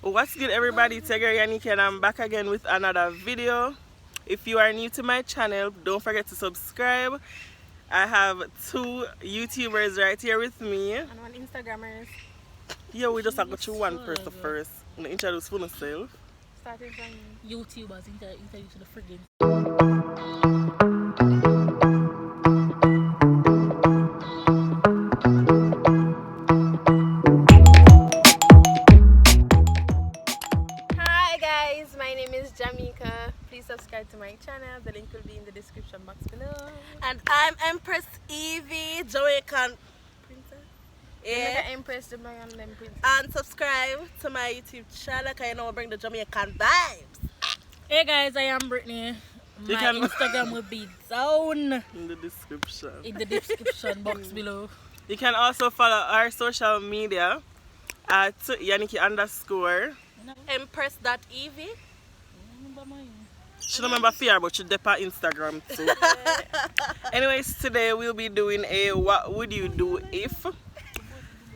What's good, everybody? It's your girl Jahmyeika and I'm back again with another video. If you are new to my channel, don't forget to subscribe. I have two YouTubers right here with me. And one Instagrammers. Yeah, we just have to go through one person first. I'm gonna introduce for myself. Starting from YouTubers introduce to the friggin' Hi guys, my name is Jahmyeika. Please subscribe to my channel. The link will be in the description box below. And I'm Empress Evie, Jamaican Princess? yeah. Empress, the Mayan them princess. And subscribe to my YouTube channel because you know I bring the Jamaican vibes. Hey guys, I am Brittany. You My can- Instagram will be down In the description. in the description box below. You can also follow our social media at Jahmyeika_. Empress.evie. She don't remember fear, but she dep her Instagram too. Anyways, today we'll be doing a what would you do if.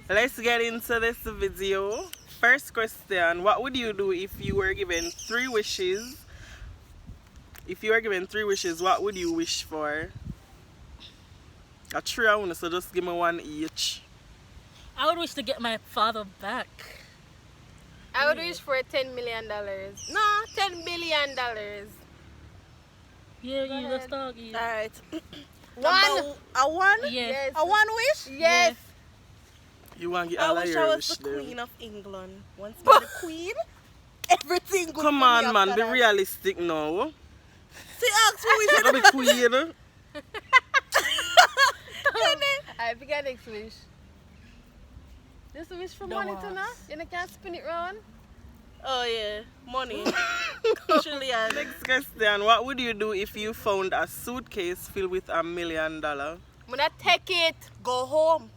Let's get into this video. First question, what would you do if you were given 3 wishes? If you were given 3 wishes, what would you wish for? A 3 I want, so just give me one each. I would wish to get my father back. I would wish for $10 million. No, $10 billion. Yeah, you just talk. Yeah. Alright. One. A one? Yes. A one wish? Yes. You want to get I all of wish your I wish was the then. Queen of England. Once I'm the Queen, everything good Come for me on, man, after be that. realistic now. See, ask me wish. Don't be queen. I pick our next wish. Just a wish for Don't money to now. ask. You know, can't spin it round. Oh yeah, money. Truly, yeah. Next question, what would you do if you found a suitcase filled with $1 million? I'm gonna take it. Go home.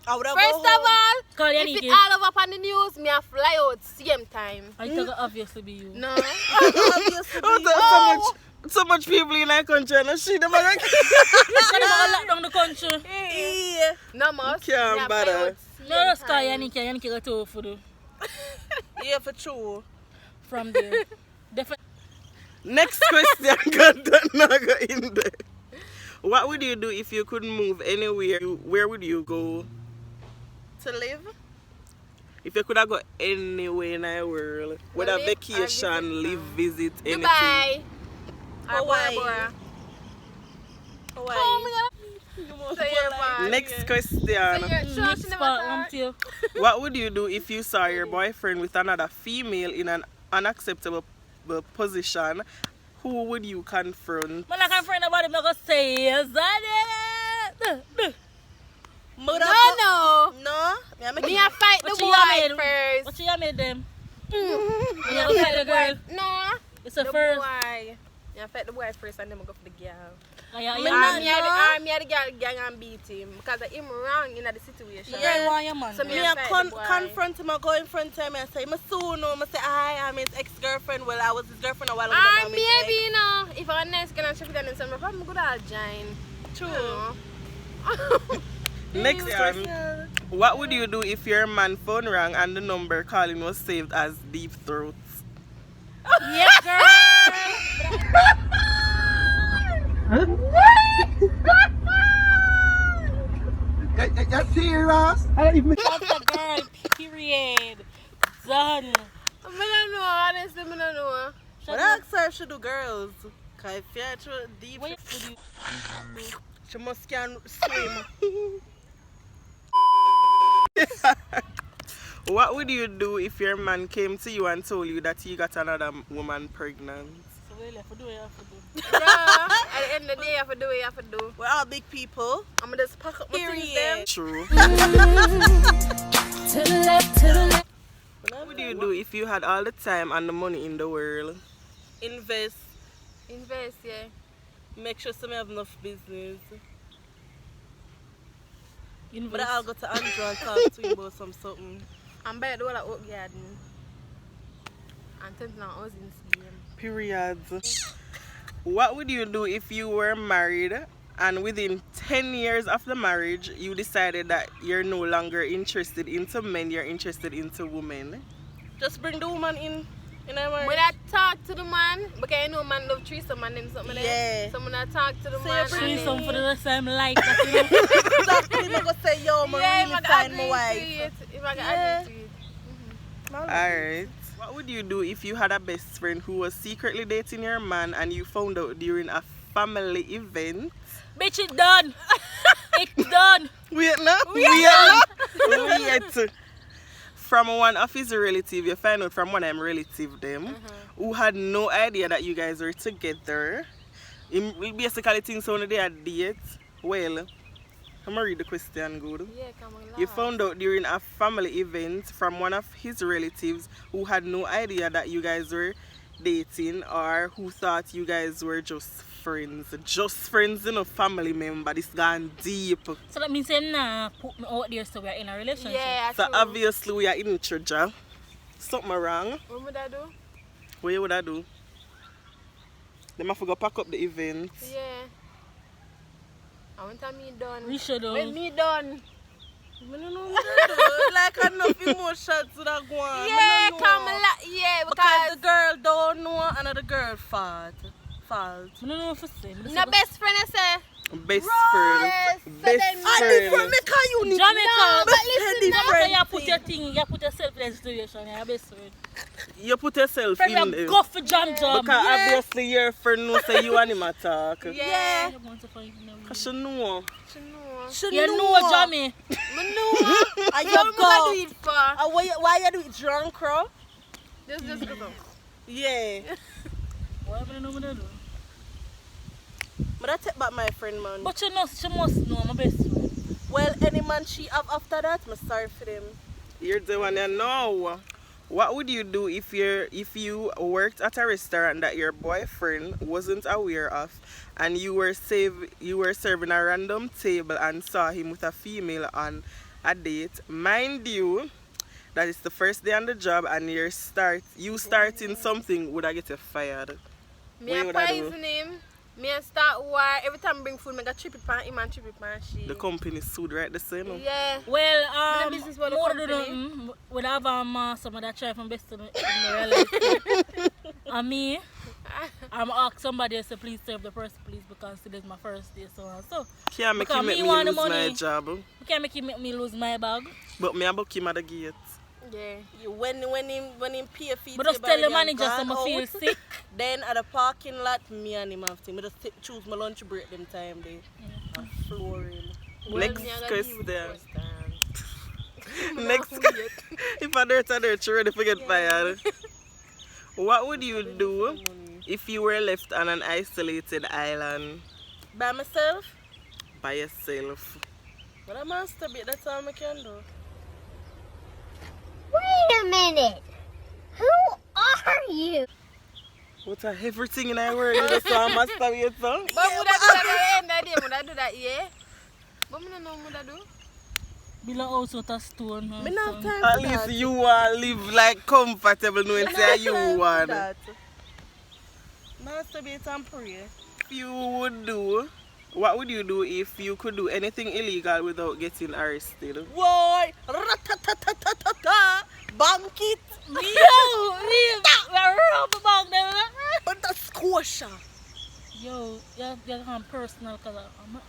I would have First go of home. all, Call if Jahmyeika. it's all over on the news, me a fly out same time. I think it'll obviously be you. No. Obviously, Oh, so much people in our country and she never like It's gonna lock down the country. yeah. No more. Can't bother. No, just call Jahmyeika. Jahmyeika got to for the Yeah, for true. from there. Definitely. Next question, God, don't not go in there. What would you do if you couldn't move anywhere? Where would you go? To live? If you could have go anywhere in the world, whether Live or vacation, visit, live, visit, anything. Dubai. Or Hawaii. Bora Bora. Hawaii. Oh So you're bad. Next question. So you're sure she Next never part, talk? you. What would you do if you saw your boyfriend with another female in an unacceptable position? Who would you confront? Man, I can't find nobody. I'm gonna say yes. Mother No. No. Me, make Me it- a fight the What you boy made? first. What you made them? Me You a gonna fight fight the the girl? boy. No. It's a The first. boy. Me a fight the boy first and then I go for the girl. Yeah, Me yeah. a the girl gang and beat him because him wrong in the situation. Yeah, you want your man. So me Me a a fight the boy. confront him, I go in front of him and say, "Me soon know." I say, "Hi, I'm his ex-girlfriend." Well, I was his girlfriend a while ago. but now I'm his Maybe, ex. you know, if I'm nice girl and she done in some problem, good at join. True. Next one. What would you do if your man phone rang and the number calling was saved as Deep Throats? Yes, girl. That's serious? I don't even. That's the girl, period. Done. I don't know, honestly, I don't know. But I ask her if she do girls. Cause if you're too deep, What would you she must can swim. What would you do if your man came to you and told you that he got another woman pregnant? So what you have to do, you have to do. Yeah, at the end of the day, you have to do what you have to do. We're all big people. I'm gonna just pack up my things them. True. To the left, to the left. What would you do if you had all the time and the money in the world? Invest. Invest, yeah. Make sure some have enough business. But Invest. I'll go to Andrew and talk to you about something. I'm buy the whole of Oak Garden. And turn on housing scheme. Periods. What would you do if you were married and within 10 years of the marriage you decided that you're no longer interested into men, you're interested into women? Just bring the woman in our marriage. When I talk to the man, because I know man love threesome and them something Yeah. So when I talk to the So man, you bring Three and some then- for the rest I'm like that, you know. Exactly, I'm gonna say, yo, I'm yeah, really if I find can my agree wife. to it, if I can Yeah. agree to it. Alright. What would you do if you had a best friend who was secretly dating your man and you found out during a family event? Bitch, it's done. It's done. Wait, no? Wait. From one of his relatives, you find out from one of them relative them who had no idea that you guys were together. We basically think so they had date. Well, I'm gonna read the question good. Yeah, come on. You found out during a family event from one of his relatives who had no idea that you guys were dating or who thought you guys were just friends. Just friends, you know, family member. This gone deep. So that means him nah put me out there so we're in a relationship. Yeah, So true. obviously we are in each other. Something wrong. What would I do? What you would I do? Them have to go pack up the event. Yeah. I want to me done. We should When me done. I don't know what to do. Like enough emotions to that go on. Yeah, I don't come know. yeah, Because because the girl don't know another girl fault. I don't know what to say. no best friend I say. Best Yes, friend. so Best then- I different friend. because you need Jamaica, but listen now. Jamaica, you put your thing, you put yourself in a situation, you're best friend. You put yourself Friend, in we there. go for jam. Because obviously your friend knows say you and him a talk. Yeah. You want to find out. Cause she know. She know. She You know, Jamie. Me know. And So you what I do go. it for? Why you do it drunk, bro? Just go. Yeah. What am I know what I do? But I take back my friend, man. But you know, she must know my best friend. Well, any man she have after that, I'm sorry for them. You're the one that know. What would you do if you worked at a restaurant that your boyfriend wasn't aware of and you were serving a random table and saw him with a female on a date? Mind you, that is the first day on the job and you starting something would I get you fired? Me What a would I do? poison him. Me a start war. Every time I bring food, I got trip it pan him and trip it pan she. The company sued right the same. Yeah. Well, business for the more do company. nothing. Would have some of that try from best in the real life. And me, I'm ask somebody else to please serve the person, please, because it is my first day, so on. So, Can't make because him make me me want the lose my money. job. you can't make him make me lose my bag. But me I book him at the gate. Yeah. When him pay a fee, But just tell the manager I'm feel sick. Then at the parking lot, me and him have to. I just choose my lunch break them time there. And flooring. Next me a gotta deal with the question. Next, if I dirt, you're ready to get fired. What would you do if you were left on an isolated island By myself? by yourself? But I masturbate, that's all I can do. Wait a minute. Who are you? What a everything in our world you just want to masturbate, son? But would I do that at the end of the day? Would I do that, yeah? But I don't know what I do. Below also a stone. Me not have time At for least that. you want live like comfortable knowing say you want. that. Masturbate and pray. If you would do, what would you do if you could do anything illegal without getting arrested? Boy! Ratatatatata! Bank it! Yo, leave. We're rubber band them. But that's squasher. Yo, you're personal because I'm not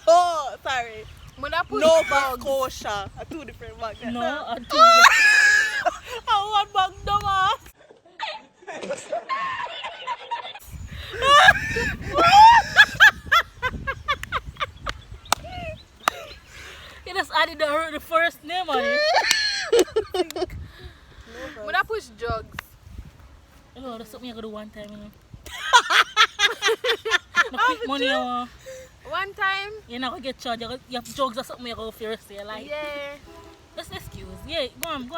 Oh, sorry. Would I put No bugs? bag kosher. Two different bags. No, I do. I want bag dumbass. You just added the first name on it. Would I push drugs? You know, that's something you gotta do one time, you know. No quick money, you want. One time? You're not gonna get charged. You have drugs or something you go for your rest of your life. Yeah. Just excuse. Yeah, go on.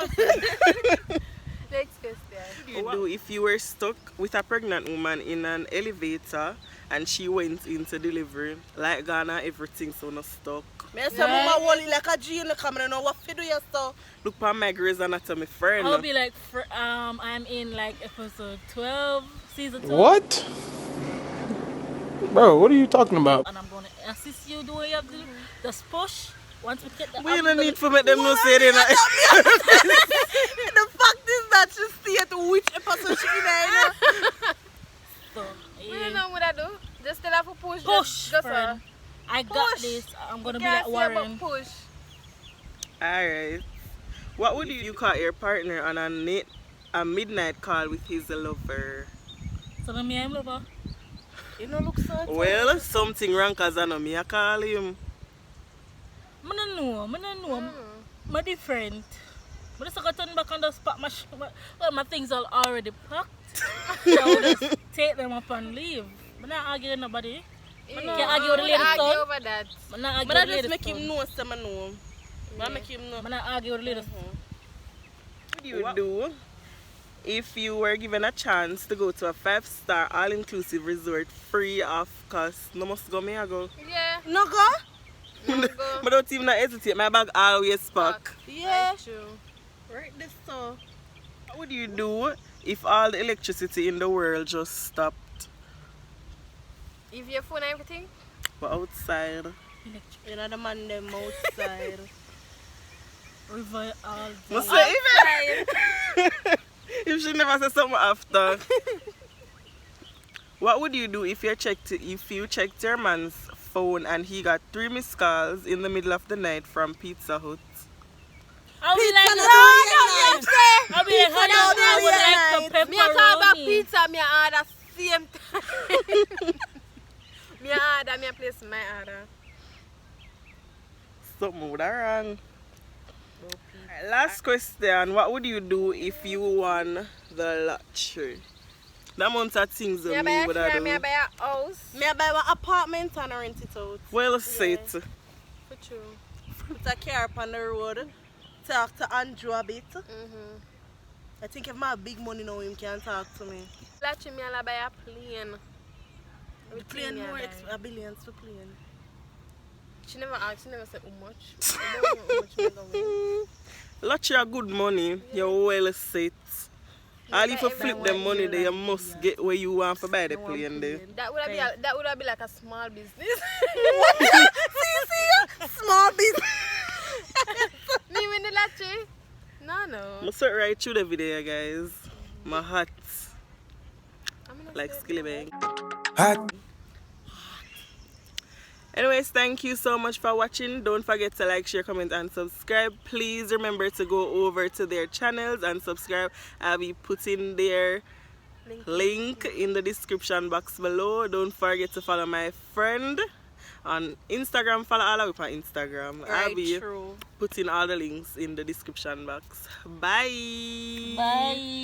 Next question. What would you do if you were stuck with a pregnant woman in an elevator and she went into delivery? Like Ghana, everything so not stuck. Me say mama wally like a G in the camera. Know what to do your stuff. Look for my Grey's Anatomy friend. I'll be like, I'm in like episode 12, season 12. What? Bro, what are you talking about? And I'm gonna assist you doing your just push. Once we get the We don't need to make them know say they're not. The this, I'm gonna be Can't like see about Warren. push. Alright. What would you call your partner on a midnight call with his lover? So then me and him lover. You know, look so Well, something wrong cause I know me I call him. I don't know. I'm different. I just got to turn back and just pack my things are already packed. So I will just take them up and leave. I'm not arguing with nobody. I can't argue with the lady argue son. over that. I'm not arguing But I with the just lady make son. him know some I know. I make him know. I'm not arguing with the lady son. What would you do if you were given a chance to go to a 5-star all-inclusive resort free of cost? No must go, me I go. Yeah. No go? But don't even hesitate, my bag always pack. Yeah. That's true. Right this so. What would you do if all the electricity in the world just stopped? If your phone and everything? But outside. You know the man them outside. River all day. Must say if she never said something after. What would you do if you checked your man's phone and he got 3 missed calls in the middle of the night from Pizza Hut? I'll be like, I'll be like, honey, I would like a Me a talk about pepperoni. pizza, me a order same time. Me a order, me a place my order. Something would have wrong. Alright, last question. What would you do if you won the lottery? The amount of things Me that a buy me a would car, have me a do. buy a house. Me I buy one apartment and I rent it out. Well said. For true. Put a car up on the road. Talk to Andrew a bit. I think if I have big money now, him can talk to me. Lottery, me a buy a plane. The plane more billions for plane. She never asked, she never said how much. I don't know how much me gonna win. Lottery are good money. You're well set. All if you buy flip everyone the money you there, you like, must get where you want for buy the plane there. That would have be like a small business. Small business. Me win the lottery? No. I'm sort right through the video, guys. My hat I'm gonna like say- Skilly Bang. Hot. Anyways, thank you so much for watching. Don't forget to like, share, comment and subscribe. Please remember to go over to their channels and subscribe. I'll be putting their link in the description box below. Don't forget to follow my friend on Instagram. Follow all of us on Instagram. I'll be True. putting all the links in the description box. Bye. Bye.